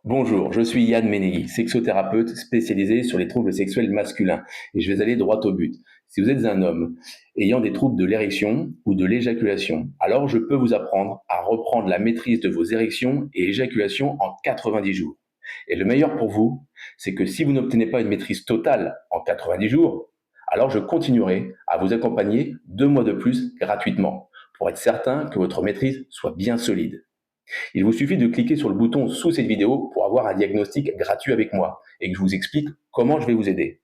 Bonjour, je suis Yann Menegui, sexothérapeute spécialisé sur les troubles sexuels masculins et je vais aller droit au but. Si vous êtes un homme ayant des troubles de l'érection ou de l'éjaculation, alors je peux vous apprendre à reprendre la maîtrise de vos érections et éjaculations en 90 jours. Et le meilleur pour vous, c'est que si vous n'obtenez pas une maîtrise totale en 90 jours, alors je continuerai à vous accompagner 2 mois de plus gratuitement pour être certain que votre maîtrise soit bien solide. Il vous suffit de cliquer sur le bouton sous cette vidéo pour avoir un diagnostic gratuit avec moi et que je vous explique comment je vais vous aider.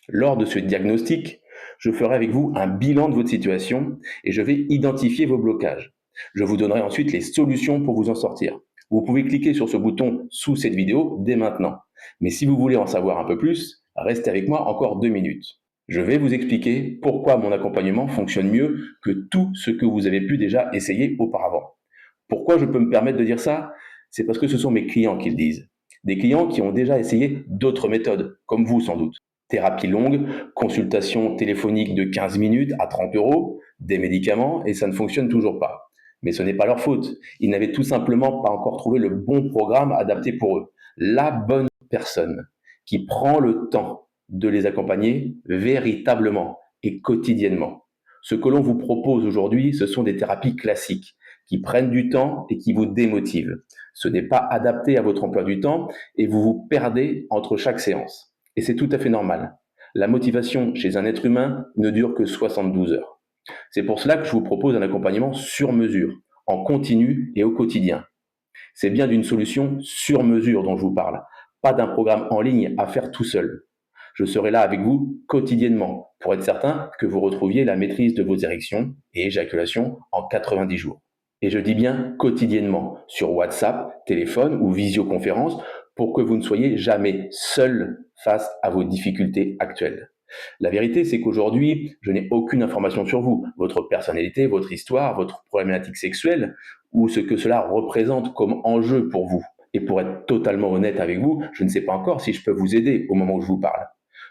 Lors de ce diagnostic, je ferai avec vous un bilan de votre situation et je vais identifier vos blocages. Je vous donnerai ensuite les solutions pour vous en sortir. Vous pouvez cliquer sur ce bouton sous cette vidéo dès maintenant. Mais si vous voulez en savoir un peu plus, restez avec moi encore 2 minutes. Je vais vous expliquer pourquoi mon accompagnement fonctionne mieux que tout ce que vous avez pu déjà essayer auparavant. Pourquoi je peux me permettre de dire ça? C'est parce que ce sont mes clients qui le disent. Des clients qui ont déjà essayé d'autres méthodes, comme vous sans doute. Thérapie longue, consultation téléphonique de 15 minutes à 30 euros, des médicaments, et ça ne fonctionne toujours pas. Mais ce n'est pas leur faute. Ils n'avaient tout simplement pas encore trouvé le bon programme adapté pour eux. La bonne personne qui prend le temps de les accompagner véritablement et quotidiennement. Ce que l'on vous propose aujourd'hui, ce sont des thérapies classiques qui prennent du temps et qui vous démotivent. Ce n'est pas adapté à votre emploi du temps et vous vous perdez entre chaque séance. Et c'est tout à fait normal. La motivation chez un être humain ne dure que 72 heures. C'est pour cela que je vous propose un accompagnement sur mesure, en continu et au quotidien. C'est bien d'une solution sur mesure dont je vous parle, pas d'un programme en ligne à faire tout seul. Je serai là avec vous quotidiennement pour être certain que vous retrouviez la maîtrise de vos érections et éjaculations en 90 jours. Et je dis bien quotidiennement, sur WhatsApp, téléphone ou visioconférence, pour que vous ne soyez jamais seul face à vos difficultés actuelles. La vérité, c'est qu'aujourd'hui, je n'ai aucune information sur vous, votre personnalité, votre histoire, votre problématique sexuelle, ou ce que cela représente comme enjeu pour vous. Et pour être totalement honnête avec vous, je ne sais pas encore si je peux vous aider au moment où je vous parle.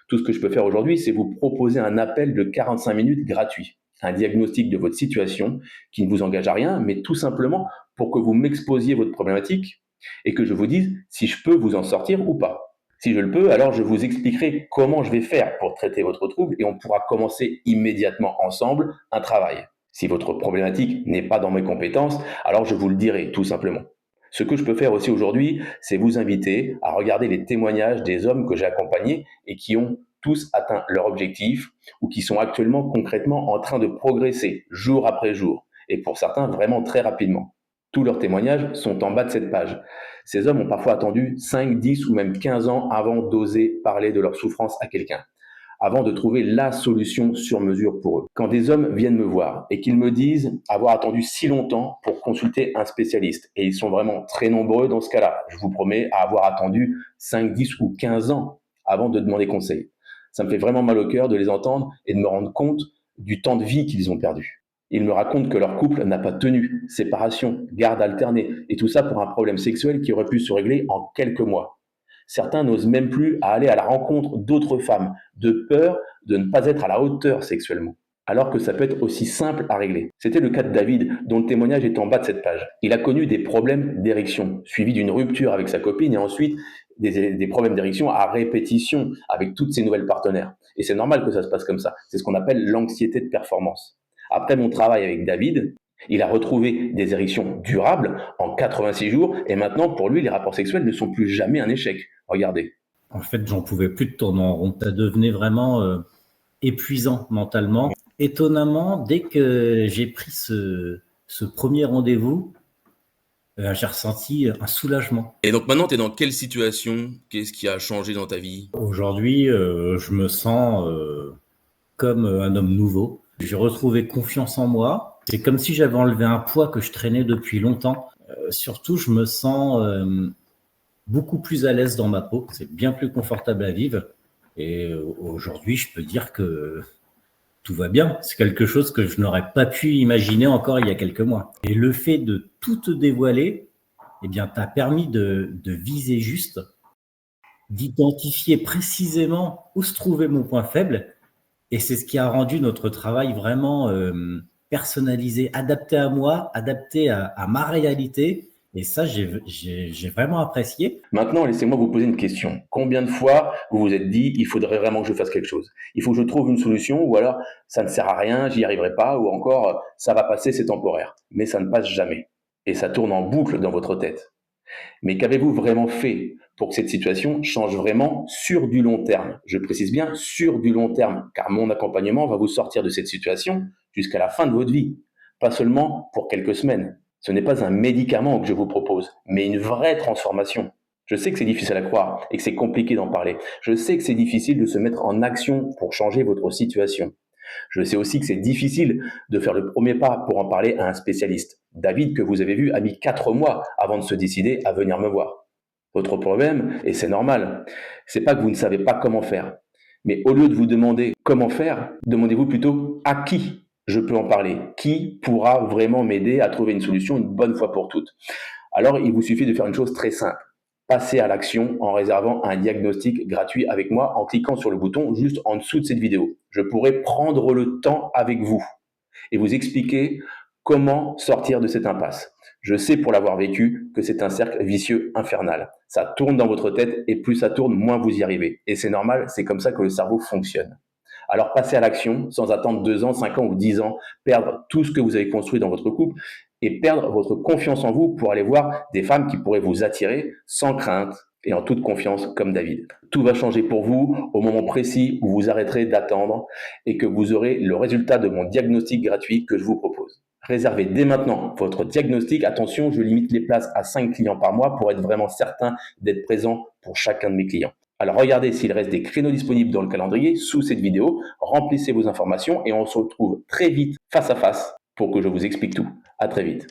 Tout ce que je peux faire aujourd'hui, c'est vous proposer un appel de 45 minutes gratuit, un diagnostic de votre situation qui ne vous engage à rien, mais tout simplement pour que vous m'exposiez votre problématique et que je vous dise si je peux vous en sortir ou pas. Si je le peux, alors je vous expliquerai comment je vais faire pour traiter votre trouble et on pourra commencer immédiatement ensemble un travail. Si votre problématique n'est pas dans mes compétences, alors je vous le dirai tout simplement. Ce que je peux faire aussi aujourd'hui, c'est vous inviter à regarder les témoignages des hommes que j'ai accompagnés et qui ont tous atteint leur objectif ou qui sont actuellement concrètement en train de progresser jour après jour et pour certains vraiment très rapidement. Tous leurs témoignages sont en bas de cette page. Ces hommes ont parfois attendu 5, 10 ou même 15 ans avant d'oser parler de leur souffrance à quelqu'un, avant de trouver la solution sur mesure pour eux. Quand des hommes viennent me voir et qu'ils me disent avoir attendu si longtemps pour consulter un spécialiste, et ils sont vraiment très nombreux dans ce cas-là, je vous promets à avoir attendu 5, 10 ou 15 ans avant de demander conseil. Ça me fait vraiment mal au cœur de les entendre et de me rendre compte du temps de vie qu'ils ont perdu. Ils me racontent que leur couple n'a pas tenu, séparation, garde alternée, et tout ça pour un problème sexuel qui aurait pu se régler en quelques mois. Certains n'osent même plus aller à la rencontre d'autres femmes, de peur de ne pas être à la hauteur sexuellement, alors que ça peut être aussi simple à régler. C'était le cas de David, dont le témoignage est en bas de cette page. Il a connu des problèmes d'érection, suivi d'une rupture avec sa copine et ensuite des problèmes d'érection à répétition avec toutes ses nouvelles partenaires. Et c'est normal que ça se passe comme ça. C'est ce qu'on appelle l'anxiété de performance. Après mon travail avec David, il a retrouvé des érections durables en 86 jours et maintenant, pour lui, les rapports sexuels ne sont plus jamais un échec. Regardez. En fait, j'en pouvais plus de tourner en rond. Ça devenait vraiment épuisant mentalement. Étonnamment, dès que j'ai pris ce premier rendez-vous, j'ai ressenti un soulagement. Et donc maintenant, tu es dans quelle situation? Qu'est-ce qui a changé dans ta vie? Aujourd'hui, je me sens comme un homme nouveau. J'ai retrouvé confiance en moi. C'est comme si j'avais enlevé un poids que je traînais depuis longtemps. Surtout, je me sens beaucoup plus à l'aise dans ma peau. C'est bien plus confortable à vivre. Et aujourd'hui, je peux dire que tout va bien. C'est quelque chose que je n'aurais pas pu imaginer encore il y a quelques mois. Et le fait de tout te dévoiler, eh bien, t'a permis de viser juste, d'identifier précisément où se trouvait mon point faible. Et c'est ce qui a rendu notre travail vraiment personnalisé, adapté à moi, adapté à ma réalité Et ça, j'ai vraiment apprécié. Maintenant, laissez-moi vous poser une question. Combien de fois vous vous êtes dit, il faudrait vraiment que je fasse quelque chose? Il faut que je trouve une solution, ou alors ça ne sert à rien, j'y arriverai pas, ou encore ça va passer, c'est temporaire. Mais ça ne passe jamais. Et ça tourne en boucle dans votre tête. Mais qu'avez-vous vraiment fait pour que cette situation change vraiment sur du long terme? Je précise bien sur du long terme, car mon accompagnement va vous sortir de cette situation jusqu'à la fin de votre vie, pas seulement pour quelques semaines. Ce n'est pas un médicament que je vous propose, mais une vraie transformation. Je sais que c'est difficile à croire et que c'est compliqué d'en parler. Je sais que c'est difficile de se mettre en action pour changer votre situation. Je sais aussi que c'est difficile de faire le premier pas pour en parler à un spécialiste. David, que vous avez vu, a mis 4 mois avant de se décider à venir me voir. Votre problème, et c'est normal, c'est pas que vous ne savez pas comment faire. Mais au lieu de vous demander comment faire, demandez-vous plutôt à qui je peux en parler. Qui pourra vraiment m'aider à trouver une solution une bonne fois pour toutes? Alors, il vous suffit de faire une chose très simple. Passez à l'action en réservant un diagnostic gratuit avec moi en cliquant sur le bouton juste en dessous de cette vidéo. Je pourrai prendre le temps avec vous et vous expliquer comment sortir de cette impasse. Je sais pour l'avoir vécu que c'est un cercle vicieux infernal. Ça tourne dans votre tête et plus ça tourne, moins vous y arrivez. Et c'est normal, c'est comme ça que le cerveau fonctionne. Alors passez à l'action sans attendre 2 ans, 5 ans ou 10 ans, perdre tout ce que vous avez construit dans votre couple et perdre votre confiance en vous pour aller voir des femmes qui pourraient vous attirer sans crainte et en toute confiance comme David. Tout va changer pour vous au moment précis où vous arrêterez d'attendre et que vous aurez le résultat de mon diagnostic gratuit que je vous propose. Réservez dès maintenant votre diagnostic. Attention, je limite les places à 5 clients par mois pour être vraiment certain d'être présent pour chacun de mes clients. Alors regardez s'il reste des créneaux disponibles dans le calendrier sous cette vidéo, remplissez vos informations et on se retrouve très vite face à face pour que je vous explique tout. À très vite.